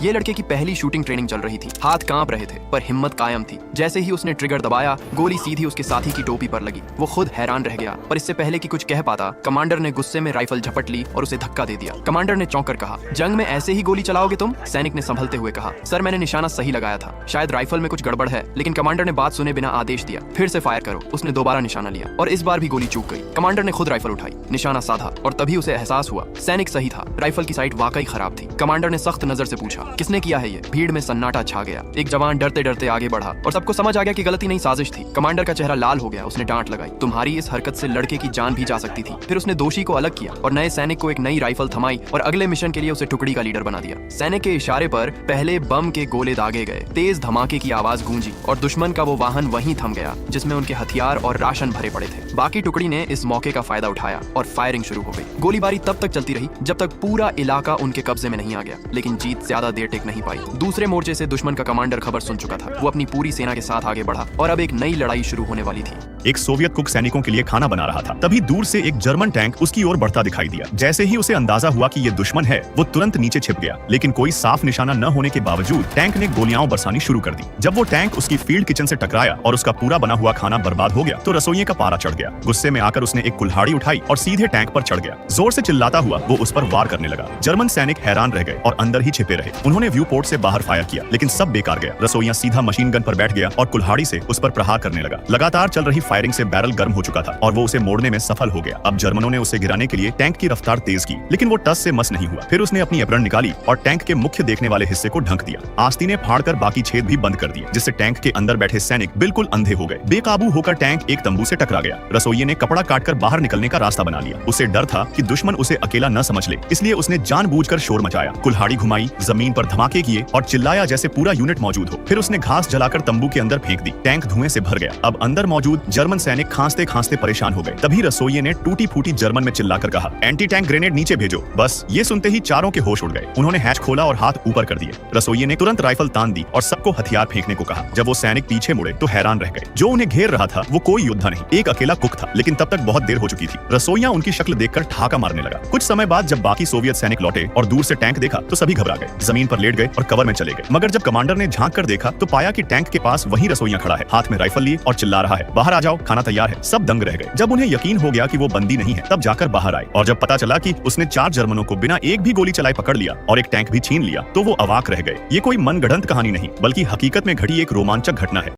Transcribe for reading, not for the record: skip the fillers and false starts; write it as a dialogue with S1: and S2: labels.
S1: ये लड़के की पहली शूटिंग ट्रेनिंग चल रही थी। हाथ कांप रहे थे पर हिम्मत कायम थी। जैसे ही उसने ट्रिगर दबाया, गोली सीधी उसके साथी की टोपी पर लगी। वो खुद हैरान रह गया, पर इससे पहले कि कुछ कह पाता, कमांडर ने गुस्से में राइफल झपट ली और उसे धक्का दे दिया। कमांडर ने चौंक कर कहा, जंग में ऐसे ही गोली चलाओगे तुम? सैनिक ने संभलते हुए कहा, सर मैंने निशाना सही लगाया था, शायद राइफल में कुछ गड़बड़ है। लेकिन कमांडर ने बात सुने बिना आदेश दिया, फिर से फायर करो। उसने दोबारा निशाना लिया और इस बार भी गोली चूक गई। कमांडर ने खुद राइफल उठाई, निशाना साधा और तभी उसे एहसास हुआ सैनिक सही था, राइफल की साइट वाकई खराब थी। कमांडर ने सख्त नजर से पूछा, किसने किया है ये? भीड़ में सन्नाटा छा गया। एक जवान डरते डरते आगे बढ़ा और सबको समझ आ गया कि गलती नहीं साजिश थी। कमांडर का चेहरा लाल हो गया। उसने डांट लगाई, तुम्हारी इस हरकत से लड़के की जान भी जा सकती थी। फिर उसने दोषी को अलग किया और नए सैनिक को एक नई राइफल थमाई और अगले मिशन के लिए उसे टुकड़ी का लीडर बना दिया। सैनिक के इशारे पर पहले बम के गोले दागे गए, तेज धमाके की आवाज गूंजी और दुश्मन का वो वाहन वहीं थम गया जिसमें उनके हथियार और राशन भरे पड़े थे। बाकी टुकड़ी ने इस मौके का फायदा उठाया और फायरिंग शुरू हो गई। गोलीबारी तब तक चलती रही जब तक पूरा इलाका उनके कब्जे में नहीं आ गया, लेकिन जीत ज्यादा देर टिक नहीं पाई। दूसरे मोर्चे से दुश्मन का कमांडर खबर सुन चुका था। वो अपनी पूरी सेना के साथ आगे बढ़ा और अब एक नई लड़ाई शुरू होने वाली थी।
S2: एक सोवियत कुक सैनिकों के लिए खाना बना रहा था। तभी दूर से एक जर्मन टैंक उसकी ओर बढ़ता दिखाई दिया। जैसे ही उसे अंदाजा हुआ कि ये दुश्मन है, वो तुरंत नीचे छिप गया। लेकिन कोई साफ निशाना न होने के बावजूद टैंक ने गोलियां बरसानी शुरू कर दी। जब वो टैंक उसकी फील्ड किचन से टकराया और उसका पूरा बना हुआ खाना बर्बाद हो गया, तो रसोइये का पारा चढ़ गया। गुस्से में आकर उसने एक कुल्हाड़ी उठाई और सीधे टैंक पर चढ़ गया। जोर से चिल्लाता हुआ वो उस पर वार करने लगा। जर्मन सैनिक हैरान रह गए और अंदर ही छिपे रहे। उन्होंने व्यू पोर्ट से बाहर फायर किया, लेकिन सब बेकार गया। रसोइया सीधा मशीन गन पर बैठ गया और कुल्हाड़ी से उस पर प्रहार करने लगा। लगातार चल रही फायरिंग से बैरल गर्म हो चुका था और वो उसे मोड़ने में सफल हो गया। अब जर्मनों ने उसे गिराने के लिए टैंक की रफ्तार तेज की, लेकिन वो टस से मस नहीं हुआ। फिर उसने अपनी एप्रन निकाली और टैंक के मुख्य देखने वाले हिस्से को ढक दिया। आस्तीनें फाड़कर बाकी छेद भी बंद कर दिए, जिससे टैंक के अंदर बैठे सैनिक बिल्कुल अंधे हो गए। बेकाबू होकर टैंक एक तंबू से टकरा गया। रसोइये ने कपड़ा काटकर बाहर निकलने का रास्ता बना लिया। उसे डर था कि दुश्मन उसे अकेला न समझ ले, इसलिए उसने जानबूझकर शोर मचाया, कुल्हाड़ी घुमाई, जमीन पर धमाके किए और चिल्लाया जैसे पूरा यूनिट मौजूद हो। फिर उसने घास जलाकर तंबू के अंदर फेंक दी। टैंक धुएं से भर गया। अब अंदर मौजूद जर्मन सैनिक खांसते खांसते परेशान हो गए। तभी रसोइये ने टूटी फूटी जर्मन में चिल्लाकर कहा, एंटी टैंक ग्रेनेड नीचे भेजो। बस ये सुनते ही चारों के होश उड़ गए। उन्होंने हैच खोला और हाथ ऊपर कर दिए। रसोइये ने तुरंत राइफल तान दी और सबको हथियार फेंकने को कहा। जब वो सैनिक पीछे मुड़े तो हैरान रह गए। जो उन्हें घेर रहा था वो कोई योद्धा नहीं, एक अकेला कुक था। लेकिन तब तक बहुत देर हो चुकी थी। रसोइया उनकी शक्ल देखकर ठहाका मारने लगा। कुछ समय बाद जब बाकी सोवियत सैनिक लौटे और दूर से टैंक देखा तो सभी घबरा गए, जमीन पर लेट गए और कवर में चले गए। मगर जब कमांडर ने झांक कर देखा तो पाया कि टैंक के पास वही रसोइया खड़ा है, हाथ में राइफल लिए और चिल्ला रहा है, बाहर आ जाओ, खाना तैयार है। सब दंग रह गए। जब उन्हें यकीन हो गया कि वो बंदी नहीं है, तब जाकर बाहर आए और जब पता चला कि उसने 4 जर्मनों को बिना एक भी गोली चलाए पकड़ लिया और एक टैंक भी छीन लिया, तो वो अवाक रह गए। ये कोई मनगढ़ंत कहानी नहीं, बल्कि हकीकत में घटी एक रोमांचक घटना है।